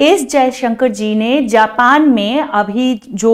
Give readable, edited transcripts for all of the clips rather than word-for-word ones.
S Jaishankar जी ने Japan में अभी जो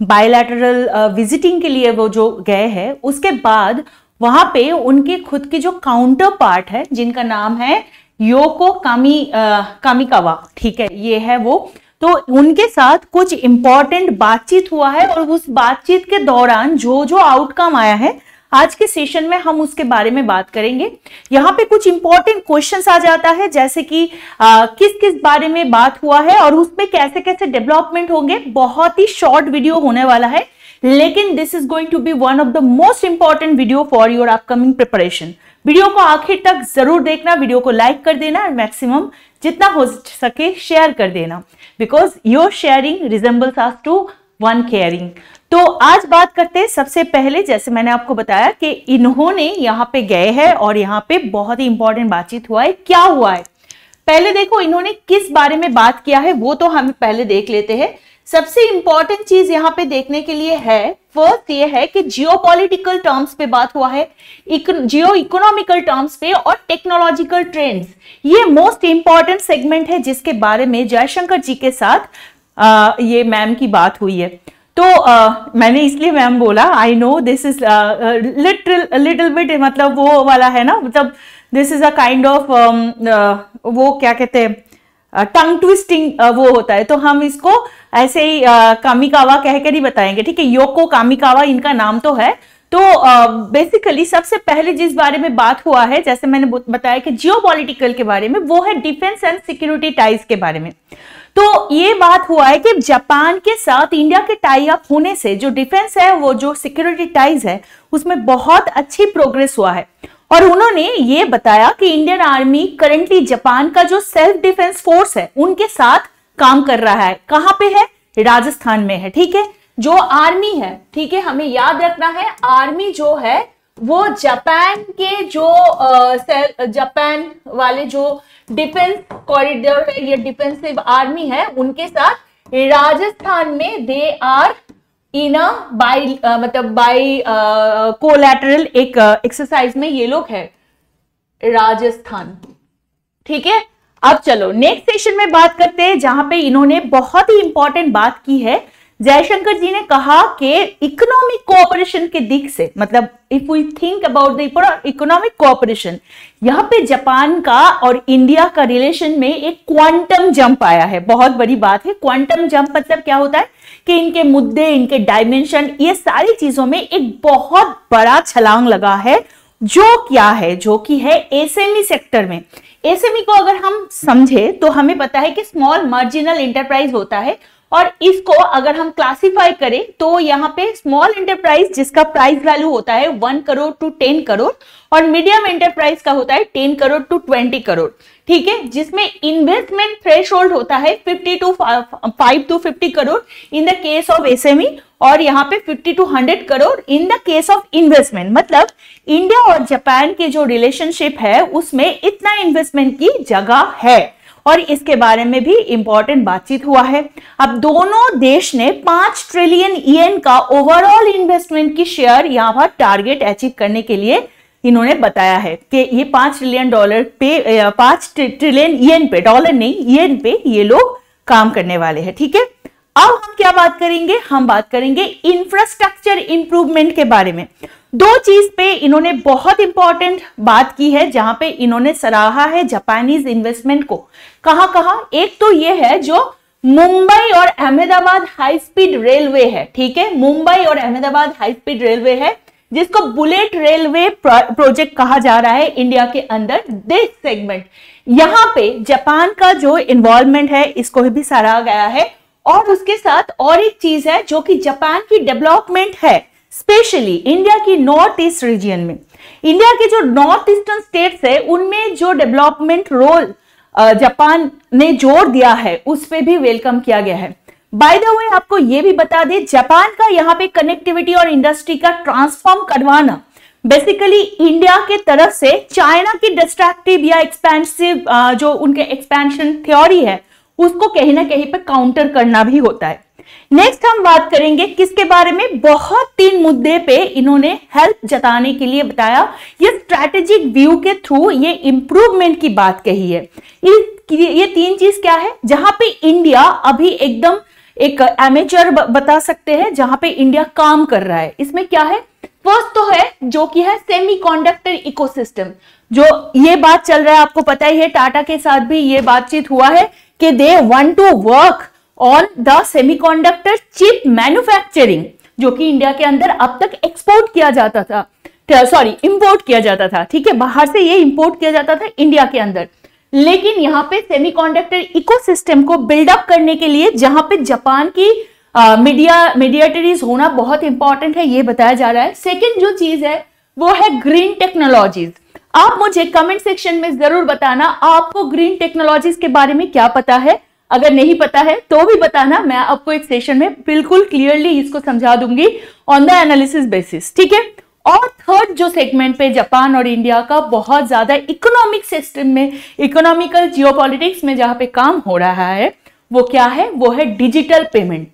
बायलैटरल विजिटिंग के लिए वो जो गए हैं, उसके बाद वहां पे उनके खुद की जो काउंटर पार्ट है जिनका नाम है योको कामिकावा, ठीक है, ये है वो। तो उनके साथ कुछ इंपॉर्टेंट बातचीत हुआ है और उस बातचीत के दौरान जो जो आउटकम आया है आज के सेशन में हम उसके बारे में बात करेंगे। यहाँ पे कुछ इंपॉर्टेंट क्वेश्चंस आ जाता है, जैसे कि किस किस बारे में बात हुआ है और उसमें कैसे कैसे डेवलपमेंट होंगे। बहुत ही शॉर्ट वीडियो होने वाला है, लेकिन this is going to be one of the most important video for your upcoming preparation. Video को आखिर तक जरूर देखना, वीडियो को लाइक कर देना और मैक्सिमम जितना हो सके शेयर कर देना, because your sharing resembles us to one caring. तो आज बात करते हैं सबसे पहले, जैसे मैंने आपको बताया कि इन्होंने यहाँ पे गए हैं और यहाँ पे बहुत ही इंपॉर्टेंट बातचीत हुआ है। क्या हुआ है पहले देखो, इन्होंने किस बारे में बात किया है वो तो हम पहले देख लेते हैं। सबसे इंपॉर्टेंट चीज यहाँ पे देखने के लिए है, फर्स्ट ये है कि जियोपॉलिटिकल टर्म्स पे बात हुआ है, जियो इकोनॉमिकल टर्म्स पे और टेक्नोलॉजिकल ट्रेंड्स। ये मोस्ट इंपॉर्टेंट सेगमेंट है जिसके बारे में जयशंकर जी के साथ ये मैम की बात हुई है। तो मैंने इसलिए मैम बोला, I know this is little bit, मतलब वो वाला है ना, मतलब this is a kind of वो क्या कहते हैं, टंग ट्विस्टिंग वो होता है, तो हम इसको ऐसे ही कामिकावा कहकर ही बताएंगे, ठीक है। योको कामिकावा इनका नाम तो है। तो बेसिकली सबसे पहले जिस बारे में बात हुआ है, जैसे मैंने बताया कि जियोपॉलिटिकल के बारे में, वो है डिफेंस एंड सिक्योरिटी टाइज के बारे में। तो ये बात हुआ है कि जापान के साथ इंडिया के टाई अप होने से जो डिफेंस है, वो जो सिक्योरिटी टाइज है, उसमें बहुत अच्छी प्रोग्रेस हुआ है। और उन्होंने ये बताया कि इंडियन आर्मी करंटली जापान का जो सेल्फ डिफेंस फोर्स है उनके साथ काम कर रहा है। कहां पे है? राजस्थान में है, ठीक है। जो आर्मी है, ठीक है, हमें याद रखना है, आर्मी जो है वो जापान के जो जापान वाले जो डिफेंस कॉरिडोर है, ये डिफेंसिव आर्मी है, उनके साथ राजस्थान में they are in a bi collateral एक एक्सरसाइज में ये लोग है राजस्थान, ठीक है। अब चलो नेक्स्ट सेशन में बात करते हैं, जहां पे इन्होंने बहुत ही इंपॉर्टेंट बात की है। जयशंकर जी ने कहा कि इकोनॉमिक कोऑपरेशन के दिख से, मतलब if we think about the economic cooperation, यहाँ पे जापान का और इंडिया का रिलेशन में एक क्वांटम जंप आया है। बहुत बड़ी बात है। क्वांटम जंप मतलब क्या होता है कि इनके मुद्दे, इनके डायमेंशन, ये सारी चीजों में एक बहुत बड़ा छलांग लगा है। जो क्या है? जो कि है एसएमई सेक्टर में। एसएमई को अगर हम समझे तो हमें पता है कि स्मॉल मार्जिनल एंटरप्राइज होता है, और इसको अगर हम क्लासिफाई करें तो यहाँ पे स्मॉल एंटरप्राइज जिसका प्राइस वैल्यू होता है 1 करोड़ टू 10 करोड़, और मीडियम एंटरप्राइज का होता है 10 करोड़ टू 20 करोड़, ठीक है, जिसमें इन्वेस्टमेंट थ्रेशोल्ड होता है 5 to 50 crore in the case of SME, और यहाँ पे 50 to 100 crore in the case of investment. मतलब इंडिया और जापान के जो रिलेशनशिप है उसमें इतना इन्वेस्टमेंट की जगह है, और इसके बारे में भी इंपॉर्टेंट बातचीत हुआ है। अब दोनों देश ने 5 ट्रिलियन येन का ओवरऑल इन्वेस्टमेंट की शेयर यहाँ पर टारगेट अचीव करने के लिए इन्होंने बताया है कि ये 5 ट्रिलियन डॉलर पे 5 ट्रिलियन येन पे, डॉलर नहीं येन पे, ये लोग काम करने वाले हैं, ठीक है। अब हम क्या बात करेंगे? हम बात करेंगे इंफ्रास्ट्रक्चर इंप्रूवमेंट के बारे में। दो चीज पे इन्होंने बहुत इंपॉर्टेंट बात की है, जहां पे इन्होंने सराहा है जापानीज इन्वेस्टमेंट को। कहां? एक तो ये है जो मुंबई और अहमदाबाद हाई स्पीड रेलवे है, ठीक है। मुंबई और अहमदाबाद हाई स्पीड रेलवे है, जिसको बुलेट रेलवे प्रोजेक्ट कहा जा रहा है इंडिया के अंदर। दिस सेगमेंट, यहां पे जापान का जो इन्वॉल्वमेंट है इसको भी सराहा गया है। और उसके साथ और एक चीज है जो कि जापान की डेवलपमेंट है, स्पेशली इंडिया की नॉर्थ ईस्ट रीजन में। इंडिया के जो नॉर्थ ईस्टर्न स्टेट्स है उनमें जो डेवलपमेंट रोल जापान ने जोर दिया है उस पे भी वेलकम किया गया है। बाय द वे आपको ये भी बता दे, जापान का यहाँ पे कनेक्टिविटी और इंडस्ट्री का ट्रांसफॉर्म करवाना बेसिकली इंडिया के तरफ से चाइना की डिस्ट्रक्टिव या एक्सपेंसिव जो उनके एक्सपेंशन थ्योरी है उसको कहीं ना कहीं पे काउंटर करना भी होता है। नेक्स्ट हम बात करेंगे किसके बारे में, बहुत 3 मुद्दे पे इन्होंने हेल्प जताने के लिए बताया। ये स्ट्रैटेजिक व्यू के थ्रू ये इंप्रूवमेंट की बात कही है। ये 3 चीज क्या है जहां पे इंडिया अभी एकदम एक एमेचर बता सकते हैं, जहां पे इंडिया काम कर रहा है। इसमें क्या है, फर्स्ट तो है जो कि है सेमीकंडक्टर इकोसिस्टम। जो ये बात चल रहा है आपको पता ही है, टाटा के साथ भी ये बातचीत हुआ है कि they want to work on the semiconductor chip manufacturing, जो कि इंडिया के अंदर अब तक एक्सपोर्ट किया जाता था, इंपोर्ट किया जाता था। ठीक है, बाहर से ये इंपोर्ट किया जाता था इंडिया के अंदर। लेकिन यहाँ पे सेमीकंडक्टर इकोसिस्टम को बिल्डअप करने के लिए जहां पे जापान की मीडिएटरीज होना बहुत इंपॉर्टेंट है, ये बताया जा रहा है। सेकेंड जो चीज है वो है ग्रीन टेक्नोलॉजीज। आप मुझे कमेंट सेक्शन में जरूर बताना आपको ग्रीन टेक्नोलॉजीज के बारे में क्या पता है। अगर नहीं पता है तो भी बताना, मैं आपको एक सेशन में बिल्कुल क्लियरली इसको समझा दूंगी ऑन द एनालिसिस बेसिस। ठीक है, और थर्ड जो सेगमेंट पे जापान और इंडिया का बहुत ज्यादा इकोनॉमिक सिस्टम में, इकोनॉमिकल जियोपॉलिटिक्स में जहां पे काम हो रहा है वो क्या है, वो है डिजिटल पेमेंट।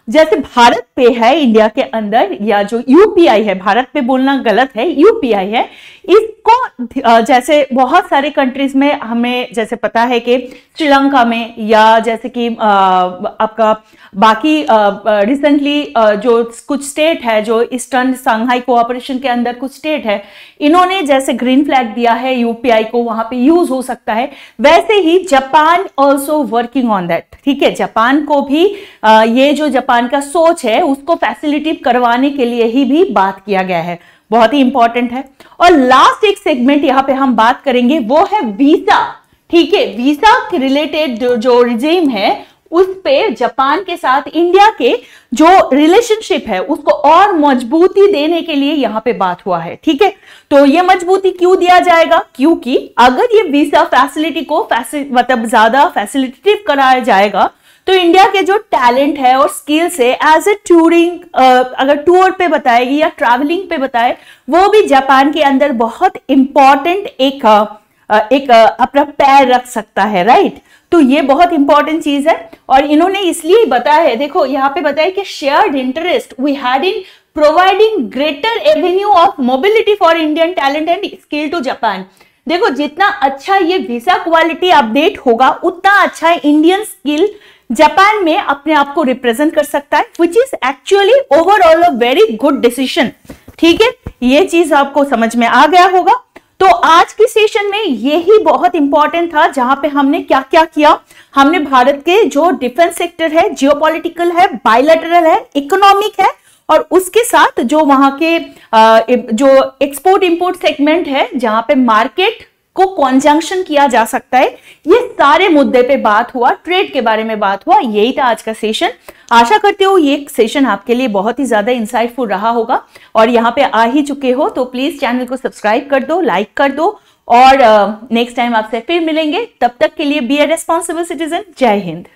जैसे भारत पे है इंडिया के अंदर, या जो यूपीआई है, भारत पे बोलना गलत है, यूपीआई है, इसको जैसे बहुत सारे कंट्रीज में हमें जैसे पता है कि श्रीलंका में, या जैसे कि आपका बाकी रिसेंटली जो कुछ स्टेट है जो ईस्टर्न सांघाई कोऑपरेशन के अंदर कुछ स्टेट है, इन्होंने जैसे ग्रीन फ्लैग दिया है यूपीआई को, वहां पे यूज हो सकता है। वैसे ही Japan also working on that. ठीक है, जापान को भी ये जो जापान का सोच है उसको फैसिलिटेट करवाने के लिए ही भी बात किया गया है, बहुत ही इंपॉर्टेंट है। और लास्ट एक सेगमेंट यहां पे हम बात करेंगे वो है वीजा। ठीक है, वीजा के रिलेटेड जो रिजीम है उस पे जापान के साथ इंडिया के जो रिलेशनशिप है उसको और मजबूती देने के लिए यहां पे बात हुआ है। ठीक है, तो ये मजबूती क्यों दिया जाएगा, क्योंकि अगर ये वीजा फैसिलिटी को मतलब ज्यादा फैसिलिटेटिव कराया जाएगा तो इंडिया के जो टैलेंट है और स्किल्स है एज ए टूरिंग, अगर टूर पे बताएगी या ट्रैवलिंग पे बताए, वो भी जापान के अंदर बहुत इंपॉर्टेंट एक अपना पैर रख सकता है। राइट, तो ये बहुत इंपॉर्टेंट चीज है और इन्होंने इसलिए बताया है। देखो यहाँ पे बताया कि shared interest we had in providing greater avenue of mobility for Indian talent and skill to Japan. देखो जितना अच्छा ये वीजा क्वालिटी अपडेट होगा उतना अच्छा इंडियन स्किल जापान में अपने आप को रिप्रेजेंट कर सकता है, which is actually overall a very good decision. ठीक है, ये चीज आपको समझ में आ गया होगा। तो आज की सेशन में यही बहुत इंपॉर्टेंट था, जहां पे हमने क्या क्या किया। हमने भारत के जो डिफेंस सेक्टर है, जियोपॉलिटिकल है, बायलैटरल है, इकोनॉमिक है, और उसके साथ जो वहां के जो एक्सपोर्ट इंपोर्ट सेगमेंट है जहां पे मार्केट को कॉन्जंक्शन किया जा सकता है, ये सारे मुद्दे पे बात हुआ, ट्रेड के बारे में बात हुआ। यही था आज का सेशन। आशा करते हो ये सेशन आपके लिए बहुत ही ज्यादा इंसाइटफुल रहा होगा, और यहाँ पे आ ही चुके हो तो प्लीज चैनल को सब्सक्राइब कर दो, लाइक कर दो, और नेक्स्ट टाइम आपसे फिर मिलेंगे। तब तक के लिए बी ए रेस्पॉन्सिबल सिटीजन। जय हिंद।